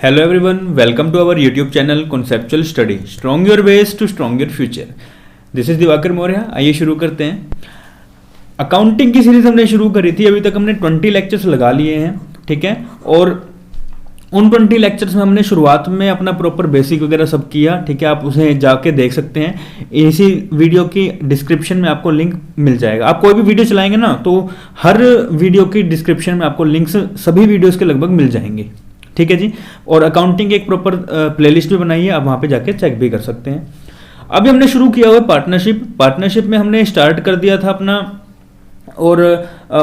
Hello everyone, welcome to our YouTube channel Conceptual Study. Strong your ways to strong your future. This is Diwakar Maurya. आइए शुरू करते हैं. Accounting की series हमने शुरू करी थी. अभी तक हमने 20 लेक्चर्स लगा लिए हैं, ठीक है. और उन 20 लेक्चर्स में हमने शुरुआत में अपना प्रॉपर बेसिक वगैरह सब किया, ठीक है. आप उसे जाके देख सकते हैं. इसी वीडियो की डिस्क्रिप्शन में आपको लिंक मिल जाएगा. आप कोई भी वीडियो चलाएंगे ना तो हर वीडियो की डिस्क्रिप्शन में आपको लिंक्स सभी वीडियोस के लगभग मिल जाएंगे, ठीक है जी. और अकाउंटिंग की एक प्रॉपर प्लेलिस्ट भी बनाई है, आप वहाँ पे जाके चेक भी कर सकते हैं. अभी हमने शुरू किया हुआ है पार्टनरशिप में हमने स्टार्ट कर दिया था अपना. और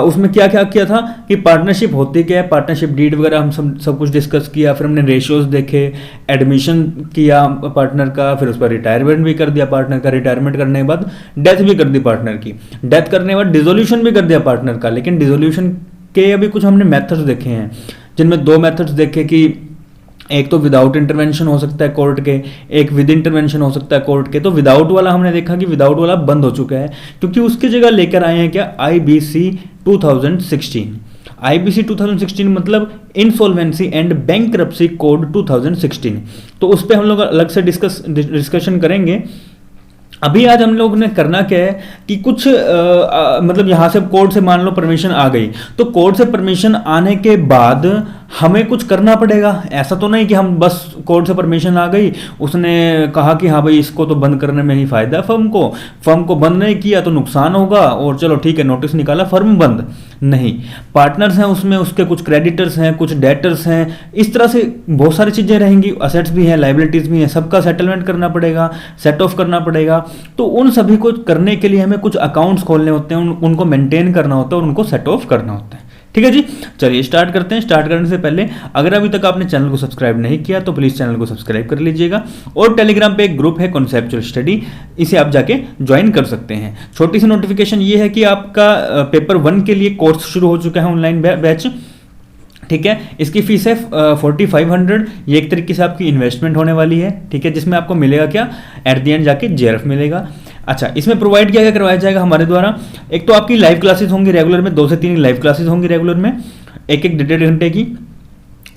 उसमें क्या क्या किया था कि पार्टनरशिप होती क्या है, पार्टनरशिप डीड वगैरह हम सब कुछ डिस्कस किया. फिर हमने रेशियोज देखे, एडमिशन किया पार्टनर का, फिर उस पर रिटायरमेंट भी कर दिया पार्टनर का. रिटायरमेंट करने के बाद डेथ भी कर दी पार्टनर की. डेथ करने के बाद डिसोल्यूशन भी कर दिया पार्टनर का. लेकिन डिसोल्यूशन के अभी कुछ हमने मेथड्स देखे हैं, जिनमें दो मेथड्स देखे कि एक तो विदाउट इंटरवेंशन हो सकता है कोर्ट के, एक विद इंटरवेंशन हो सकता है कोर्ट के. तो विदाउट वाला हमने देखा कि विदाउट वाला बंद हो चुका है, क्योंकि उसकी जगह लेकर आए हैं क्या, IBC 2016. IBC 2016 मतलब इंसॉल्वेंसी एंड बैंकरप्सी कोड 2016. तो उस पर हम लोग अलग से डिस्कशन करेंगे. अभी आज हम लोग ने करना क्या है कि कुछ मतलब यहाँ से कोर्ट से मान लो परमिशन आ गई, तो कोर्ट से परमिशन आने के बाद हमें कुछ करना पड़ेगा. ऐसा तो नहीं कि हम बस कोर्ट से परमिशन आ गई, उसने कहा कि हाँ भाई इसको तो बंद करने में ही फायदा है फर्म को बंद नहीं किया तो नुकसान होगा, और चलो ठीक है नोटिस निकाला फर्म बंद. नहीं, पार्टनर्स हैं उसमें, उसके कुछ क्रेडिटर्स हैं, कुछ डेटर्स हैं, इस तरह से बहुत सारी चीज़ें रहेंगी. असेट्स भी हैं, लाइबिलिटीज भी हैं, सबका सेटलमेंट करना पड़ेगा, सेट ऑफ करना पड़ेगा. तो उन सभी को करने के लिए हमें कुछ अकाउंट्स खोलने होते हैं, उनको मेंटेन करना होता है और उनको सेट ऑफ करना होता है, ठीक है जी. चलिए स्टार्ट करते हैं. स्टार्ट करने से पहले अगर अभी तक आपने चैनल को सब्सक्राइब नहीं किया तो प्लीज चैनल को सब्सक्राइब कर लीजिएगा. और टेलीग्राम पे एक ग्रुप है कॉन्सेप्चुअल स्टडी, इसे आप जाके ज्वाइन कर सकते हैं. छोटी सी नोटिफिकेशन ये है कि आपका पेपर 1 के लिए कोर्स शुरू हो चुका है, ऑनलाइन बैच, ठीक है. इसकी फीस है 4500. ये एक तरीके से आपकी इन्वेस्टमेंट होने वाली है, ठीक है, जिसमें आपको मिलेगा क्या, एट द एंड जाके JRF मिलेगा. अच्छा, इसमें प्रोवाइड क्या क्या करवाया जाएगा हमारे द्वारा. एक तो आपकी लाइव क्लासेस होंगी रेगुलर में, 2 से 3 लाइव क्लासेस होंगी रेगुलर में, एक 1.5 घंटे की.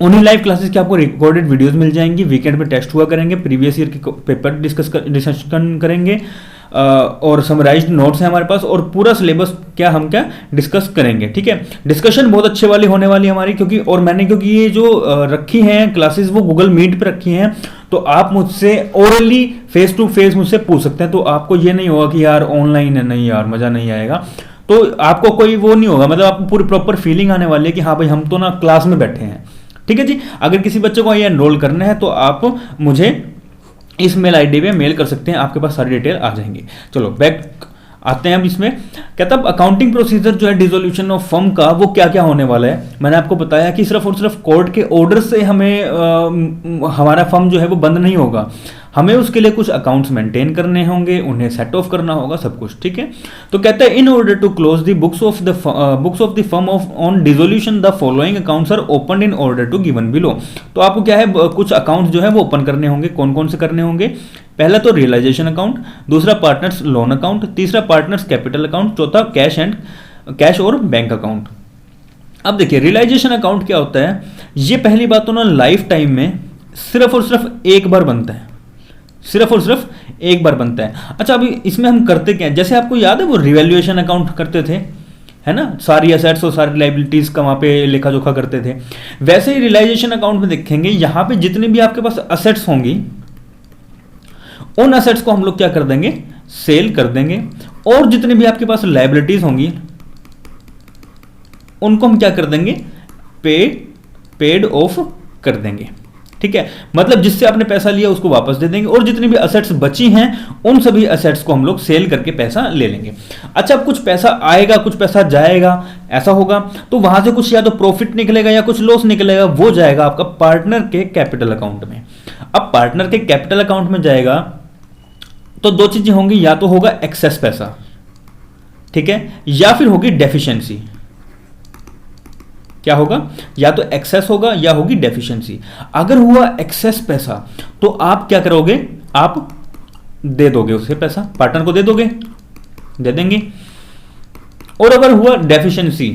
उन्हीं लाइव क्लासेस की आपको रिकॉर्डेड वीडियोस मिल जाएंगी. वीकेंड में टेस्ट हुआ करेंगे, प्रीवियस ईयर के पेपर डिस्कशन करेंगे, और समराइज्ड नोट्स हैं हमारे पास, और पूरा सिलेबस हम डिस्कस करेंगे, ठीक है. डिस्कशन बहुत अच्छे वाली होने वाली हमारी, क्योंकि ये जो रखी हैं क्लासेस वो गूगल मीट पे रखी हैं. तो आप मुझसे ओरली फेस टू फेस मुझसे पूछ सकते हैं. तो आपको ये नहीं होगा कि यार ऑनलाइन है, नहीं यार मजा नहीं आएगा. तो आपको कोई वो नहीं होगा, मतलब आपको पूरी प्रॉपर फीलिंग आने वाली है कि हाँ भाई हम तो ना क्लास में बैठे हैं, ठीक है जी. अगर किसी बच्चे को ये एनरोल करना है तो आप मुझे इस मेल ID पे मेल कर सकते हैं, आपके पास सारी डिटेल आ जाएंगी. चलो बैक आते हैं हम इसमें. कहता है अकाउंटिंग प्रोसीजर जो है डिसोल्यूशन ऑफ फर्म का, वो क्या क्या होने वाला है. मैंने आपको बताया कि सिर्फ और सिर्फ कोर्ट के ऑर्डर से हमें हमारा फर्म जो है वो बंद नहीं होगा. हमें उसके लिए कुछ अकाउंट्स मेंटेन करने होंगे, उन्हें सेट ऑफ करना होगा, सब कुछ, ठीक है. तो कहता है in order to close the books of the firm on dissolution the following accounts are open in order to given below. तो आपको क्या है, कुछ अकाउंट्स जो है वो ओपन करने होंगे. कौन कौन से करने होंगे. पहला तो रियलाइजेशन अकाउंट, दूसरा पार्टनर्स लोन अकाउंट, तीसरा पार्टनर्स कैपिटल अकाउंट, चौथा कैश और बैंक अकाउंट. अब देखिए रियलाइजेशन अकाउंट क्या होता है. ये पहली बात तो ना लाइफ टाइम में सिर्फ और सिर्फ एक बार बनता है, सिर्फ और सिर्फ एक बार बनता है. अच्छा, अभी इसमें हम करते क्या है, जैसे आपको याद है वो रिवैल्यूएशन अकाउंट करते थे, है ना, सारी एसेट्स और सारी लाइबिलिटीज का वहां पे लेखा जोखा करते थे. वैसे ही रियलाइजेशन अकाउंट में देखेंगे, यहां पे जितनी भी आपके पास असेट्स होंगी उन असेट्स को हम लोग क्या कर देंगे, सेल कर देंगे. और जितनी भी आपके पास लाइबिलिटीज होंगी उनको हम क्या कर देंगे, पेड ऑफ कर देंगे, ठीक है. मतलब जिससे आपने पैसा लिया उसको वापस दे देंगे, और जितनी भी असेट्स बची हैं उन सभी असेट्स को हम लोग सेल करके पैसा ले लेंगे. अच्छा, कुछ पैसा आएगा, कुछ पैसा जाएगा, ऐसा होगा. तो वहां से कुछ या तो प्रॉफिट निकलेगा या कुछ लॉस निकलेगा, वो जाएगा आपका पार्टनर के कैपिटल अकाउंट में. अब पार्टनर के कैपिटल अकाउंट में जाएगा तो दो चीजें होंगी, या तो होगा एक्सेस पैसा, ठीक है, या फिर होगी डेफिशिएंसी. क्या होगा, या तो एक्सेस होगा या होगी डेफिशिएंसी. अगर हुआ एक्सेस पैसा तो आप क्या करोगे, आप दे दोगे उसे पैसा, पार्टनर को दे दोगे, दे देंगे. और अगर हुआ डेफिशिएंसी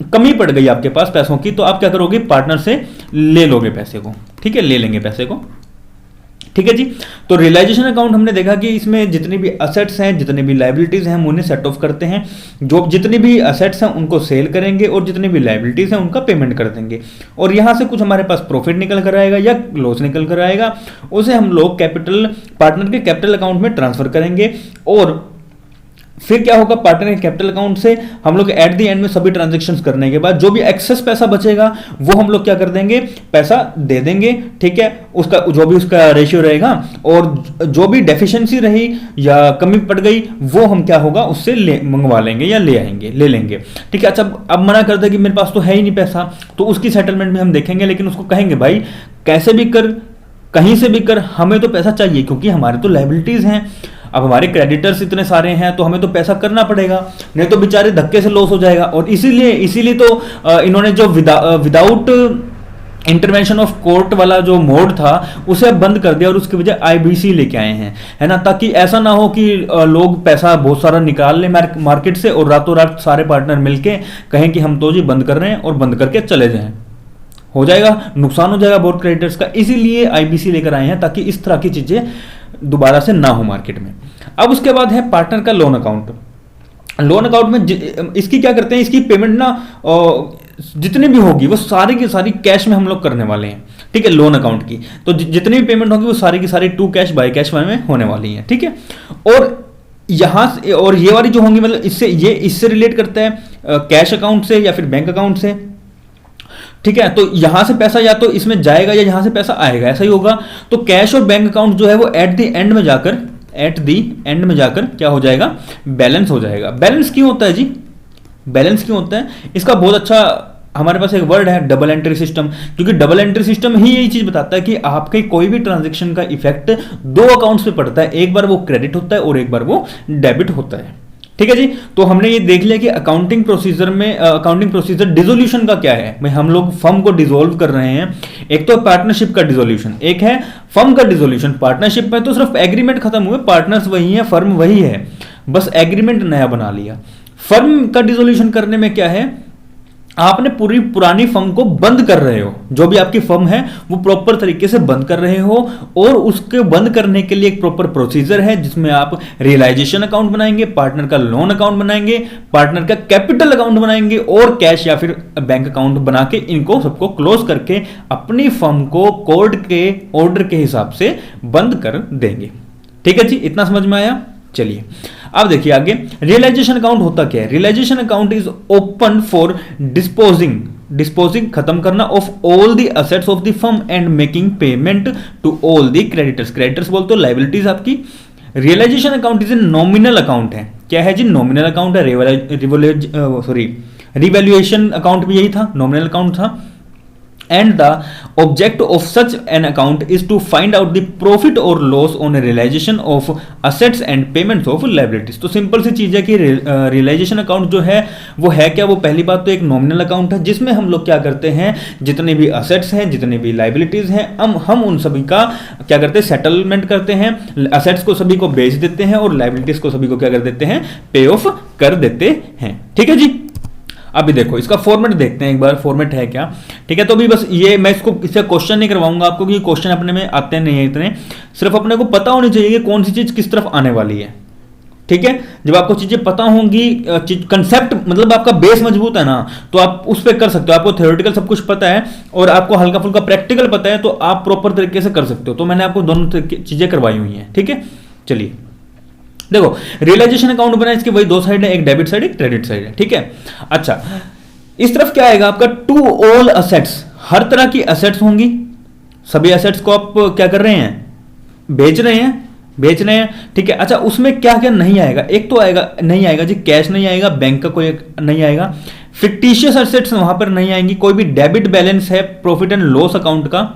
कमी पड़ गई आपके पास पैसों की, तो आप क्या करोगे, पार्टनर से ले लोगे पैसे को, ठीक है, ले लेंगे पैसे को, ठीक है जी। तो रियलाइजेशन अकाउंट हमने देखा कि इसमें जितनी भी असेट्स हैं, जितनी भी लाइबिलिटीज हैं, हम उन्हें सेट ऑफ करते हैं। जो जितनी भी असेट्स हैं उनको सेल करेंगे और जितनी भी लाइबिलिटीज हैं उनका पेमेंट कर देंगे, और यहां से कुछ हमारे पास प्रॉफिट निकल कर आएगा या लॉस निकल कर आएगा, उसे हम लोग कैपिटल, पार्टनर के कैपिटल अकाउंट में ट्रांसफर करेंगे। और फिर क्या होगा, पार्टनर के कैपिटल अकाउंट से हम लोग एट द एंड में सभी ट्रांजैक्शंस करने के बाद जो भी एक्सेस पैसा बचेगा वो हम लोग क्या कर देंगे, पैसा दे देंगे, ठीक है, उसका जो भी उसका रेशियो रहेगा, और जो भी डेफिशिएंसी रही या कमी पड़ गई वो हम क्या होगा उससे मंगवा लेंगे या ले लेंगे, ठीक है। अच्छा, अब मना कर दे कि मेरे पास तो है ही नहीं पैसा, तो उसकी सेटलमेंट में हम देखेंगे, लेकिन उसको कहेंगे भाई कैसे भी कर, कहीं से भी कर, हमें तो पैसा चाहिए, क्योंकि हमारे तो लायबिलिटीज हैं, अब हमारे क्रेडिटर्स इतने सारे हैं तो हमें तो पैसा करना पड़ेगा, नहीं तो बेचारे धक्के से लॉस हो जाएगा। और इसीलिए तो इन्होंने जो विदाउट इंटरवेंशन ऑफ कोर्ट वाला जो मोड था उसे बंद कर दिया और उसकी वजह आईबीसी लेके आए हैं, है ना, ताकि ऐसा ना हो कि लोग पैसा बहुत सारा निकाल लें मार्केट से और रातों रात सारे पार्टनर मिलके कहें कि हम तो जी बंद कर रहे हैं और बंद करके चले जाएं, हो जाएगा, नुकसान हो जाएगा बहुत क्रेडिटर्स का। इसीलिए आईबीसी लेकर आए हैं ताकि इस तरह की चीजें दोबारा से ना हो मार्केट में। अब उसके बाद है पार्टनर का लोन अकाउंट। लोन अकाउंट में इसकी क्या करते हैं, इसकी पेमेंट ना जितनी भी होगी वो सारी की सारी कैश में हम लोग करने वाले हैं, ठीक है, लोन अकाउंट की। तो जितनी भी पेमेंट होगी वो सारी की सारी टू कैश बाय कैश में होने वाली है, ठीक है। और यहां से, और ये वाली जो होंगी मतलब इससे रिलेट करता है कैश अकाउंट से या फिर बैंक अकाउंट से, ठीक है। तो यहां से पैसा या तो इसमें जाएगा या यहां से पैसा आएगा, ऐसा ही होगा। तो कैश और बैंक अकाउंट जो है वो एट द एंड में जाकर क्या हो जाएगा, बैलेंस हो जाएगा। बैलेंस क्यों होता है जी, बैलेंस क्यों होता है, इसका बहुत अच्छा हमारे पास एक वर्ड है, डबल एंट्री सिस्टम, क्योंकि डबल एंट्री सिस्टम ही यही चीज बताता है कि आपके कोई भी ट्रांजैक्शन का इफेक्ट दो अकाउंट्स पे पड़ता है, एक बार वो क्रेडिट होता है और एक बार वो डेबिट होता है, ठीक है जी। तो हमने ये देख लिया कि अकाउंटिंग प्रोसीजर डिसोल्यूशन का क्या है भाई, हम लोग फर्म को डिसोल्व कर रहे हैं। एक तो पार्टनरशिप का डिसोल्यूशन, एक है फर्म का डिसोल्यूशन। पार्टनरशिप में तो सिर्फ एग्रीमेंट खत्म हुए, पार्टनर्स वही है, फर्म वही है, बस एग्रीमेंट नया बना लिया। फर्म का डिसोल्यूशन करने में क्या है, आपने पूरी पुरानी फर्म को बंद कर रहे हो, जो भी आपकी फर्म है वो प्रॉपर तरीके से बंद कर रहे हो, और उसके बंद करने के लिए एक प्रॉपर प्रोसीजर है जिसमें आप रियलाइजेशन अकाउंट बनाएंगे, पार्टनर का लोन अकाउंट बनाएंगे, पार्टनर का कैपिटल अकाउंट बनाएंगे और कैश या फिर बैंक अकाउंट बना के इनको सबको क्लोज करके अपनी फर्म को कोर्ट के ऑर्डर के हिसाब से बंद कर देंगे, ठीक है जी। इतना समझ में आया, चलिए अब देखिए आगे। रियलाइजेशन अकाउंट होता क्या है, realisation account is open for disposing खत्म करना off all the assets of the firm and making payment to all the creditors बोल तो लायबिलिटीज आपकी। Realisation account is a nominal account है, क्या है जी, नॉमिनल अकाउंट है। रिवैल्यूएशन अकाउंट भी यही था, नॉमिनल अकाउंट था। And the object of such an account is to find out the profit or loss on a realization of assets and payments of liabilities। तो सिंपल सी चीज है कि रियलाइजेशन अकाउंट जो है वो है क्या, वो पहली बात तो एक नॉमिनल अकाउंट है जिसमें हम लोग क्या करते हैं, जितने भी असेट्स हैं, जितने भी लाइबिलिटीज हैं, हम उन सभी का क्या करते हैं, सेटलमेंट करते हैं। असेट्स को सभी को बेच देते हैं और लाइबिलिटीज को सभी को क्या कर देते हैं, पे ऑफ कर देते हैं, ठीक है जी। अभी देखो इसका फॉर्मेट देखते हैं एक बार, फॉर्मेट है क्या, ठीक है। तो भी बस ये मैं इससे क्वेश्चन नहीं करवाऊंगा आपको, क्योंकि क्वेश्चन अपने में आते नहीं है इतने, सिर्फ अपने को पता होनी चाहिए कि कौन सी चीज किस तरफ आने वाली है, ठीक है। जब आपको चीजें पता होंगी, कंसेप्ट मतलब आपका बेस मजबूत है ना, तो आप उस पर कर सकते हो। आपको थ्योरेटिकल सब कुछ पता है और आपको हल्का फुल्का प्रैक्टिकल पता है, तो आप प्रॉपर तरीके से कर सकते हो। तो मैंने आपको दोनों चीजें करवाई हुई है, ठीक है। चलिए देखो, रियलाइजेशन अकाउंट बना, इसके वही दो साइड है, एक डेबिट साइड एक क्रेडिट साइड है, ठीक है। अच्छा, इस तरफ क्या आएगा आपका, टू ऑल असेट्स, हर तरह की असेट्स होंगी, सभी असेट्स को आप क्या कर रहे हैं, बेच रहे हैं, ठीक है। अच्छा, उसमें क्या क्या नहीं आएगा, एक तो नहीं आएगा जी कैश नहीं आएगा, बैंक का कोई नहीं आएगा, फिक्टिशियस असेट्स वहां पर नहीं आएंगी, कोई भी डेबिट बैलेंस है प्रॉफिट एंड लॉस अकाउंट का,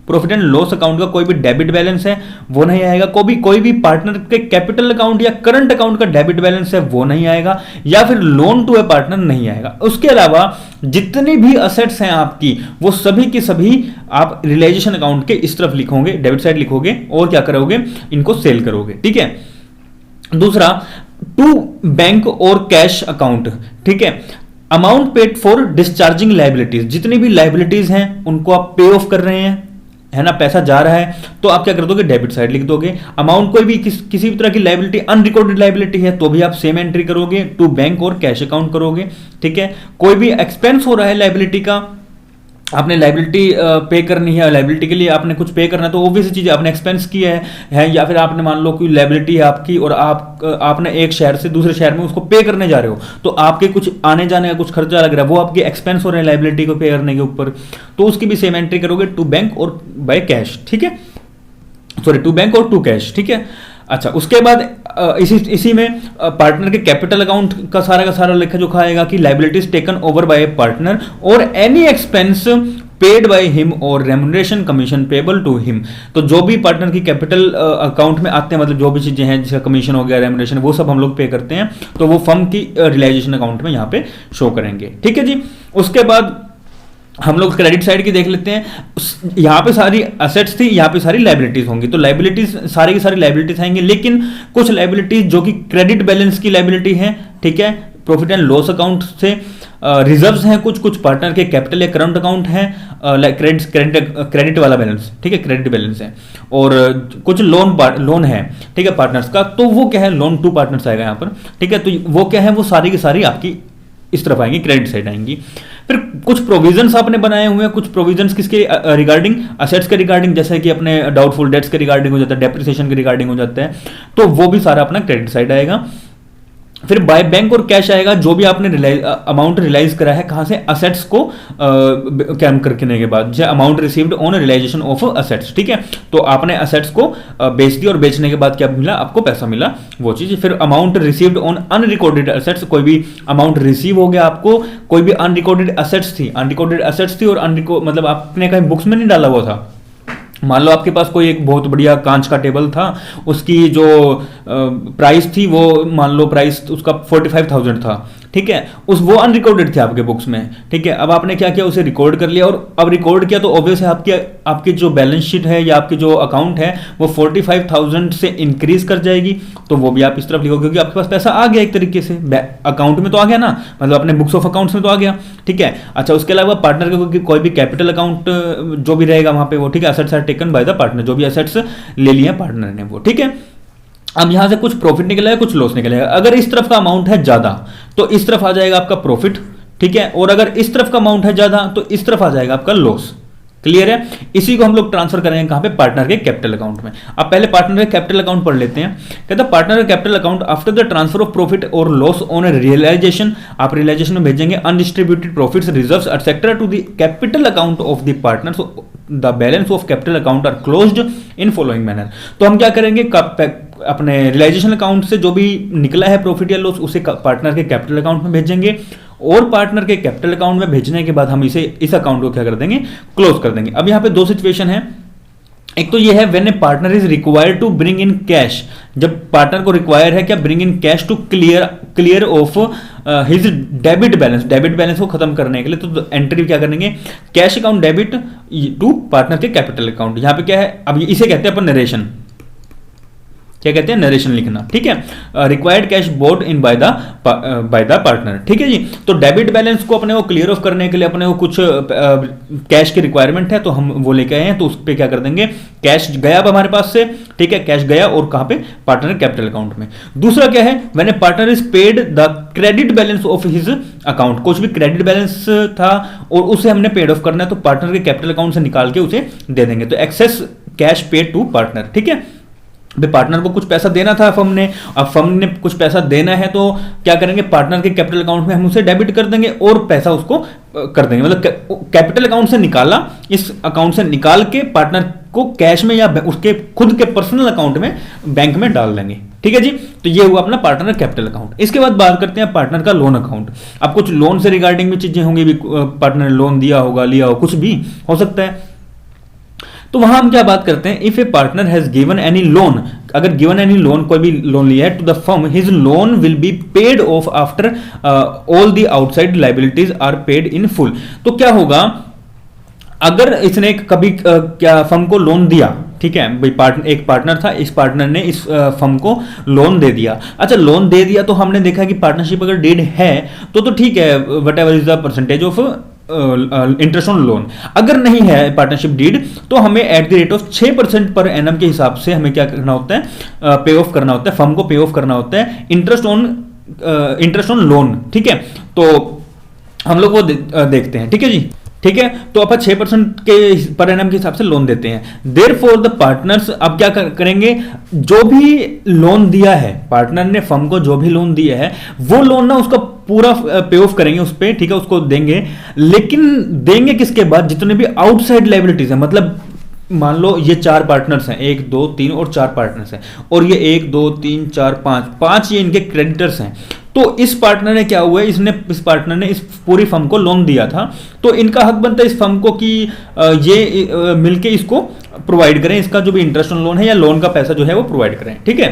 प्रॉफिट एंड लॉस अकाउंट का कोई भी डेबिट बैलेंस है वो नहीं आएगा, कोई भी पार्टनर के कैपिटल अकाउंट या करंट अकाउंट का डेबिट बैलेंस है वो नहीं आएगा, या फिर लोन टू ए पार्टनर नहीं आएगा। उसके अलावा जितनी भी असेट्स हैं आपकी वो सभी की सभी आप रियलाइजेशन अकाउंट के इस तरफ लिखोगे, डेबिट साइड लिखोगे और क्या करोगे, इनको सेल करोगे, ठीक है। दूसरा, टू बैंक और कैश अकाउंट, ठीक है। Amount paid for discharging liabilities, जितनी भी लाइबिलिटीज हैं उनको आप पे ऑफ कर रहे हैं, है ना, पैसा जा रहा है, तो आप क्या कर दोगे, डेबिट साइड लिख दोगे। अमाउंट कोई भी किसी भी तरह की लाइबिलिटी अनरिकॉर्डेड लाइबिलिटी है तो भी आप सेम एंट्री करोगे, टू बैंक और कैश अकाउंट करोगे, ठीक है। कोई भी एक्सपेंस हो रहा है लाइबिलिटी का, आपने लाइबिलिटी पे करनी है, लाइबिलिटी के लिए आपने कुछ पे करना है, तो ऑब्वियस चीज़ आपने एक्सपेंस किया है, या फिर आपने मान लो कोई लाइबिलिटी है आपकी और आपने एक शहर से दूसरे शहर में उसको पे करने जा रहे हो, तो आपके कुछ आने जाने का कुछ खर्चा लग रहा है, वो आपके एक्सपेंस हो रहे हैं लाइबिलिटी को पे करने के ऊपर, तो उसकी भी सेम एंट्री करोगे, टू बैंक और बाय कैश, ठीक है, सॉरी टू बैंक और टू कैश, ठीक है। अच्छा, उसके बाद इसी में पार्टनर के कैपिटल अकाउंट का सारा लेखा जोखा आएगा कि liabilities taken over by partner और any expense paid by him और remuneration commission payable to him. तो जो भी पार्टनर की कैपिटल अकाउंट में आते हैं, मतलब जो भी चीजें हैं जिसका कमीशन हो गया, रेम्युनरेशन, वो सब हम लोग पे करते हैं, तो वो फर्म की रियलाइजेशन अकाउंट में यहाँ पे शो करेंगे, ठीक है जी। उसके बाद हम लोग क्रेडिट साइड की देख लेते हैं। यहाँ पे सारी असेट्स थी, यहाँ पे सारी लाइबिलिटीज होंगी, तो लाइबिलिटीज सारी की सारी लाइबिलिटीज आएंगे, लेकिन कुछ लाइबिलिटीज जो कि क्रेडिट बैलेंस की लाइबिलिटी है, ठीक है, प्रॉफिट एंड लॉस अकाउंट से रिजर्व्स हैं, कुछ पार्टनर के कैपिटल या करंट अकाउंट है, क्रेडिट वाला बैलेंस, ठीक है, क्रेडिट बैलेंस है, और कुछ लोन है, ठीक है, पार्टनर्स का, तो वो क्या है, लोन टू पार्टनर्स आएगा यहाँ पर, ठीक है, तो वो क्या है, वो सारी की सारी आपकी इस तरफ आएंगी, क्रेडिट साइड आएंगी। फिर कुछ प्रोविजंस आपने बनाए हुए हैं, कुछ प्रोविजंस किसके रिगार्डिंग, असेट्स के रिगार्डिंग, जैसे कि अपने डाउटफुल डेट्स के रिगार्डिंग हो जाता है, डेप्रिसिएशन के रिगार्डिंग हो जाता है, तो वो भी सारा अपना क्रेडिट साइड आएगा। फिर बाय बैंक और कैश आएगा, जो भी आपने अमाउंट रियलाइज करा है, कहां से, असेट्स को कैम करने के बाद, amount received on realisation of assets, ठीक है, तो आपने असेट्स को बेच दिया और बेचने के बाद क्या मिला, आपको पैसा मिला, वो चीज। फिर amount received on unrecorded assets, कोई भी अमाउंट रिसीव हो गया आपको, कोई भी अनरिकॉर्डेड असेट्स थी और मतलब आपने कहीं बुक्स में नहीं डाला हुआ था, मान लो आपके पास कोई एक बहुत बढ़िया कांच का टेबल था, उसकी जो प्राइस थी वो मान लो प्राइस उसका 45,000 था, ठीक है, वो अनरिकॉर्डेड थे आपके बुक्स में, ठीक है। अब आपने क्या किया, उसे रिकॉर्ड कर लिया, और अब रिकॉर्ड किया तो ऑब्वियस है आपकी जो बैलेंस शीट है या आपकी जो अकाउंट है वो 45,000 से इंक्रीज कर जाएगी, तो वो भी आप इस तरफ लिखो, क्योंकि आपके पास पैसा आ गया एक तरीके से, अकाउंट में तो आ गया ना, मतलब अपने बुक्स ऑफ अकाउंट्स में तो आ गया, ठीक है। अच्छा, उसके अलावा पार्टनर का कोई भी कैपिटल अकाउंट जो भी रहेगा वहां पे वो, ठीक है, assets are taken by the partner, जो भी असेट्स ले लिए पार्टनर ने वो, ठीक है। अब यहां से कुछ प्रॉफिट निकलेगा, कुछ लॉस निकलेगा। अगर इस तरफ का अमाउंट है ज्यादा तो इस तरफ आ जाएगा आपका प्रॉफिट, ठीक है, और अगर इस तरफ का अमाउंट है ज्यादा तो इस तरफ आ जाएगा आपका लॉस। क्लियर है? इसी को हम लोग ट्रांसफर करेंगे कहां पे, पार्टनर के कैपिटल अकाउंट में। अब पहले पार्टनर के कैपिटल अकाउंट पढ़ लेते हैं। कहता है partner capital account after the transfer of profit और लॉस ऑन रियलाइजेशन, आप रियलाइजेशन में भेजेंगे undistributed profits, reserves etcetera to the capital account of the partner, so the balance of capital account are closed in following manner. तो हम क्या करेंगे, अपने realisation account से जो भी निकला है प्रॉफिट या लॉस उसे पार्टनर के कैपिटल अकाउंट में भेजेंगे, और पार्टनर के कैपिटल अकाउंट में भेजने के बाद हम इस अकाउंट को क्या कर देंगे, क्लोज कर देंगे। अब यहां पे दो सिचुएशन है, एक तो ये है when a partner is required to bring in cash, जब पार्टनर को रिक्वायर है क्या, bring in cash to clear off his debit balance को खत्म करने के लिए, तो एंट्री क्या करेंगे, cash account debit to partner के कैपिटल अकाउंट। यहां पे क्या है, अब इसे कहते हैं अपन नरेशन, क्या कहते हैं, नरेशन लिखना, ठीक है। Required cash boat in by the partner, ठीक है जी। तो डेबिट बैलेंस को अपने को क्लियर ऑफ करने के लिए अपने को कुछ कैश की रिक्वायरमेंट है, तो हम वो लेके आए हैं, तो उस पर क्या कर देंगे, कैश गया अब हमारे पास से, ठीक है, कैश गया, और कहां पे, पार्टनर कैपिटल अकाउंट में। दूसरा क्या है, when a partner is paid the credit balance of his account, कुछ भी क्रेडिट बैलेंस था और उसे हमने पेड ऑफ करना है, तो पार्टनर के कैपिटल अकाउंट से निकाल के उसे दे देंगे, तो excess cash paid to partner, ठीक है। पार्टनर को कुछ पैसा देना था फर्म ने, अब फर्म ने कुछ पैसा देना है तो क्या करेंगे, पार्टनर के कैपिटल अकाउंट में हम उसे डेबिट कर देंगे और पैसा उसको कर देंगे, मतलब कैपिटल अकाउंट से निकाला, इस अकाउंट से निकाल के पार्टनर को कैश में या उसके खुद के पर्सनल अकाउंट में बैंक में डाल देंगे, ठीक है जी। तो ये हुआ अपना पार्टनर कैपिटल अकाउंट। इसके बाद बात करते हैं पार्टनर का लोन अकाउंट। अब कुछ लोन से रिगार्डिंग भी चीजें होंगी, भी पार्टनर ने लोन दिया होगा, लिया हो, कुछ भी हो सकता है, तो वहां हम क्या बात करते हैं, if a partner has given any loan, अगर गिवन एनी लोन, कोई भी लोन लिया है, to the firm, his loan will be paid off after all the outside liabilities are paid in full. तो क्या होगा, अगर इसने कभी क्या फर्म को लोन दिया, ठीक है भाई, एक पार्टनर था, इस पार्टनर ने इस फर्म को लोन दे दिया। अच्छा, लोन दे दिया तो हमने देखा कि पार्टनरशिप अगर डीड है तो ठीक है, what ever is the percentage of interest on loan. अगर नहीं है पार्टनरशिप डीड तो हमें at the rate of 6% per annum के हिसाब से हमें क्या करना होता है, पे ऑफ करना होता है, फर्म को पे ऑफ करना होता है इंटरेस्ट ऑन लोन। ठीक है, तो हम लोग वो देखते हैं। ठीक है जी, ठीक है, तो अपन 6% के पर एनम के हिसाब से लोन देते हैं। देयर फॉर द पार्टनर्स अब क्या करेंगे, जो भी लोन दिया है, पार्टनर ने फर्म को जो भी लोन दिया है वो लोन ना उसका पूरा पे ऑफ करेंगे उस पर, ठीक है, उसको देंगे। लेकिन देंगे किसके बाद, जितने भी आउटसाइड लाइबिलिटीज है, मतलब मान लो ये 4 पार्टनर्स हैं, 1 2 3 और 4 पार्टनर्स हैं, और ये 1 2 3 4 5 ये इनके क्रेडिटर्स हैं। तो इस पार्टनर ने क्या हुआ है, इस पार्टनर ने इस पूरी फर्म को लोन दिया था, तो इनका हक बनता है इस फर्म को कि ये मिलके इसको प्रोवाइड करें, इसका जो भी इंटरेस्ट ऑन लोन है या लोन का पैसा जो है वो प्रोवाइड करें। ठीक है,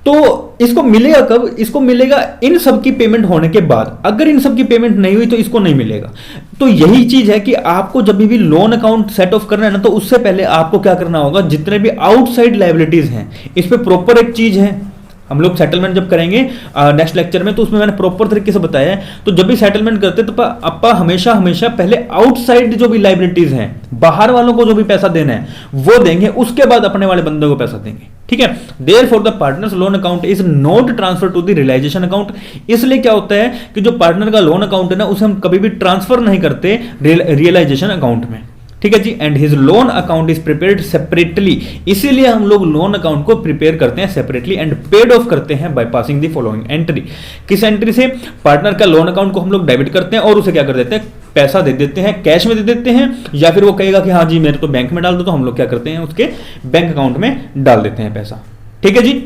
तो इसको मिलेगा कब, इसको मिलेगा इन सब की पेमेंट होने के बाद। अगर इन सब की पेमेंट नहीं हुई तो इसको नहीं मिलेगा। तो यही चीज है कि आपको जब भी लोन अकाउंट सेट ऑफ करना है ना, तो उससे पहले आपको क्या करना होगा, जितने भी आउटसाइड लायबिलिटीज हैं इस पे प्रॉपर एक चीज है, हम लोग सेटलमेंट जब करेंगे नेक्स्ट लेक्चर में तो उसमें मैंने प्रॉपर तरीके से बताया है। तो जब भी सेटलमेंट करते तो अपा हमेशा हमेशा पहले आउटसाइड जो भी लाइबिलिटीज हैं, बाहर वालों को जो भी पैसा देना है वो देंगे, उसके बाद अपने वाले बंदे को पैसा देंगे। ठीक है, therefore the partner's loan account is not transfer to the realisation account. इसलिए क्या होता है कि जो पार्टनर का लोन अकाउंट है ना, उसे हम कभी भी ट्रांसफर नहीं करते रियलाइजेशन अकाउंट में। ठीक है जी, and his loan account is prepared separately. इसीलिए हम लोग लोन अकाउंट को प्रिपेयर करते हैं सेपरेटली एंड पेड ऑफ करते हैं by passing the following entry. किस एंट्री से, पार्टनर का लोन अकाउंट को हम लोग डेबिट करते हैं और उसे क्या कर देते हैं, पैसा दे देते हैं, कैश में दे देते हैं, या फिर वो कहेगा कि हाँ जी मेरे तो बैंक में डाल दो, तो हम लोग क्या करते हैं उसके बैंक अकाउंट में डाल देते हैं पैसा। ठीक है जी,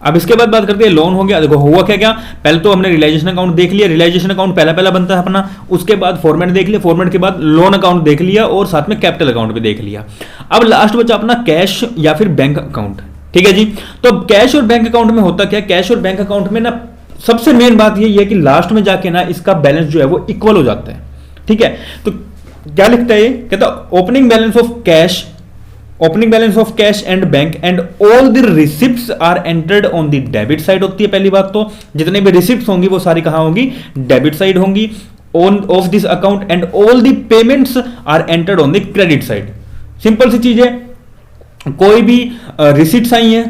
अब इसके बाद बात करते हैं लोन हो गया। देखो हुआ क्या क्या, पहले तो हमने रियलाइजेशन अकाउंट देख लिया, रियलाइजेशन अकाउंट पहला बनता है अपना, उसके बाद फॉर्मेट देख लिया, फॉर्मेट के बाद लोन अकाउंट देख लिया और साथ में कैपिटल अकाउंट भी देख लिया। अब लास्ट बचा अपना कैश या फिर बैंक अकाउंट। ठीक है जी, तो अब कैश और बैंक अकाउंट में होता क्या, कैश और बैंक अकाउंट में ना सबसे मेन बात यही है कि लास्ट में जाके ना इसका बैलेंस जो है वो इक्वल हो जाता है। ठीक है, तो क्या लिखता है ये, कहता opening balance of cash, opening balance of cash and bank and all the receipts are entered on the debit side होती है। पहली बात तो जितने भी रिसिप्ट्स होंगी वो सारी कहां होंगी, डेबिट साइड होंगी on of this account, and all the payments are entered on the credit side. Simple सी चीज है, कोई भी रिसिप्ट्स आई है,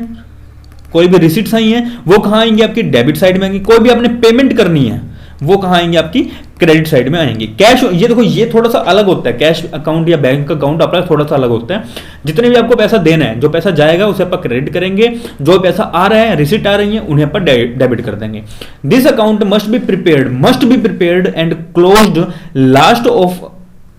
कोई भी रिसिप्ट्स आई हैं वो कहां आएंगी, आपकी डेबिट साइड में आएंगी। कोई भी आपने पेमेंट करनी है वो कहां आएंगे, आपकी क्रेडिट साइड में आएंगे। कैश, ये देखो ये थोड़ा सा अलग होता है, कैश अकाउंट या बैंक अकाउंट अपना थोड़ा सा अलग होता है। जितने भी आपको पैसा देना है, जो पैसा जाएगा उसे आप क्रेडिट करेंगे, जो पैसा आ रहा है, रिसिप्ट आ रही है, उन्हें आप डेबिट कर देंगे। This account must be prepared and closed last of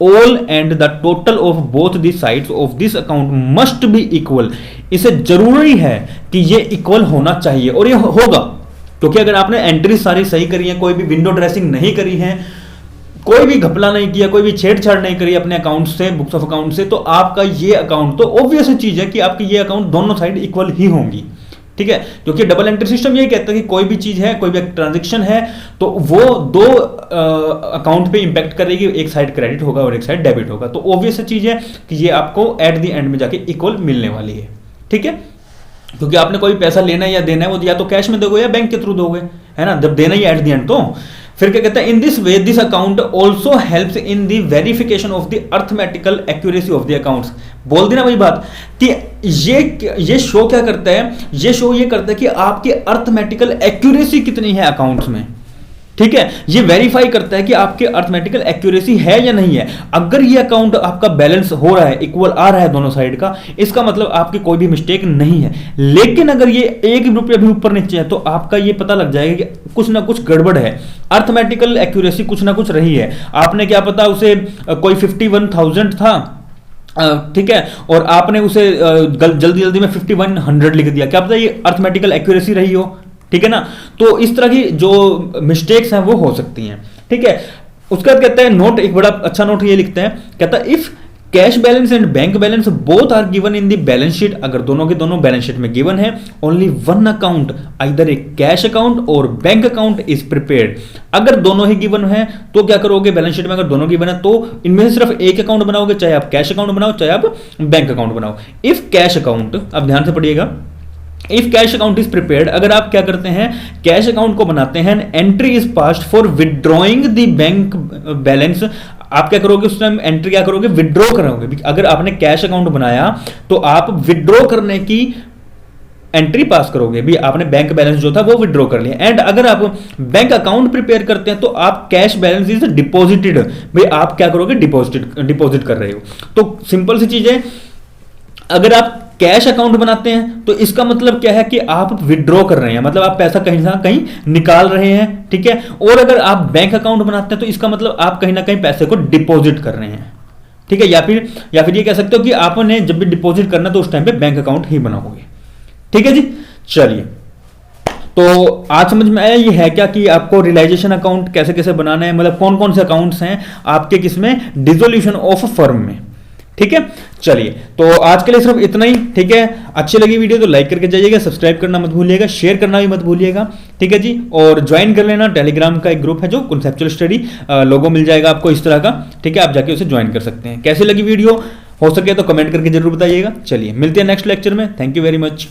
all and the total of both the sides of this account must be equal. इसे जरूरी है कि ये इक्वल होना चाहिए, और ये होगा, क्योंकि अगर आपने एंट्री सारी सही करी है, कोई भी विंडो ड्रेसिंग नहीं करी है, कोई भी घपला नहीं किया, कोई भी छेड़छाड़ नहीं करी अपने अकाउंट से, बुक्स ऑफ अकाउंट से, तो आपका ये अकाउंट, तो ऑब्वियस चीज है कि आपकी ये अकाउंट दोनों साइड इक्वल ही होंगी। ठीक है, क्योंकि डबल एंट्री सिस्टम ये कहता है कि कोई भी चीज है, कोई भी ट्रांजेक्शन है, तो वो दो अकाउंट पे इंपैक्ट करेगी, एक साइड क्रेडिट होगा और एक साइड डेबिट होगा। तो ऑब्वियस चीज है कि ये आपको एट द एंड में जाके इक्वल मिलने वाली है। ठीक है, क्योंकि आपने कोई पैसा लेना है या देना है, वो या तो कैश में दोगे या बैंक के थ्रू दोगे, है ना, जब देना ही एट द एंड। तो फिर क्या कहता है, in this way this account also helps in the verification of the arithmetical accuracy of the accounts. बोल दी ना वही बात कि ये शो क्या करता है, ये शो ये करता है कि आपकी अर्थमेटिकल एक्यूरेसी कितनी है अकाउंट्स में। ठीक है, ये वेरीफाई करता है कि आपके अर्थमेटिकल एक्यूरेसी है या नहीं है। अगर ये अकाउंट आपका बैलेंस हो रहा है, इक्वल आ रहा है दोनों साइड का, इसका मतलब आपकी कोई भी मिस्टेक नहीं है। लेकिन अगर ये 1 रुपया भी ऊपर नीचे है तो आपका ये पता लग जाएगा कि कुछ ना कुछ गड़बड़ है, अर्थमेटिकल एक्यूरेसी कुछ ना कुछ रही है। आपने क्या पता उसे कोई 51,000 था, ठीक है, और आपने उसे जल्दी जल्दी में 5100 लिख दिया, क्या पता ये अर्थमेटिकल एक्यूरेसी रही हो। ठीक है ना, तो इस तरह की जो मिस्टेक्स हैं वो हो सकती हैं। ठीक है, उसके बाद कहता है नोट, एक बड़ा अच्छा नोट ये लिखते हैं, कहता है if cash balance and bank balance both are given in the balance sheet. अगर दोनों के दोनों बैलेंस शीट में गिवन है, only one account either a cash account और बैंक अकाउंट इज प्रिपेयर्ड। अगर दोनों ही गिवन है तो क्या करोगे बैलेंस शीट में, अगर दोनों गिवन है तो इनमें से सिर्फ एक अकाउंट बनाओगे, चाहे आप कैश अकाउंट बनाओ चाहे आप बैंक अकाउंट बनाओ। इफ कैश अकाउंट, अब ध्यान से पढ़िएगा, if cash account is prepared, अगर आप क्या करते हैं कैश अकाउंट को बनाते हैं, entry is passed for withdrawing the bank balance, आप क्या करोगे उस टाइम एंट्री क्या करोगे, विड्रॉ करोगे। अगर आपने कैश अकाउंट बनाया तो आप विड्रॉ करने की एंट्री पास करोगे भी, आपने बैंक बैलेंस जो था वो विड्रॉ कर लिया। एंड अगर आप बैंक अकाउंट प्रिपेयर करते हैं तो आप कैश बैलेंस इज डिपॉजिटेड, भाई आप क्या करोगे डिपॉजिट कर रहे हो। तो सिंपल सी चीज है, अगर आप कैश अकाउंट बनाते हैं तो इसका मतलब क्या है कि आप विड्रॉ कर रहे हैं, मतलब आप पैसा कहीं ना कहीं निकाल रहे हैं, ठीक है। और अगर आप बैंक अकाउंट बनाते हैं तो इसका मतलब आप कहीं ना कहीं पैसे को डिपॉजिट कर रहे हैं, ठीक है। या फिर ये कह सकते हो कि आपने जब भी डिपॉजिट करना तो उस टाइम पे बैंक अकाउंट ही बनाओगे, ठीक है जी। चलिए, तो आज समझ में आया ये है क्या कि आपको रियलाइजेशन अकाउंट कैसे कैसे बनाना है, मतलब कौन कौन से अकाउंट्स हैं आपके किसमें, डिसोल्यूशन ऑफ फर्म में, ठीक है। चलिए, तो आज के लिए सिर्फ इतना ही, ठीक है। अच्छी लगी वीडियो तो लाइक करके जाइएगा, सब्सक्राइब करना मत भूलिएगा, शेयर करना भी मत भूलिएगा, ठीक है जी। और ज्वाइन कर लेना, टेलीग्राम का एक ग्रुप है जो कॉन्सेप्चुअल स्टडी, लोगो मिल जाएगा आपको इस तरह का, ठीक है। आप जाके उसे ज्वाइन कर सकते हैं। कैसी लगी वीडियो, हो सके तो कमेंट करके जरूर बताइएगा। चलिए, मिलते हैं नेक्स्ट लेक्चर में। Thank you very much.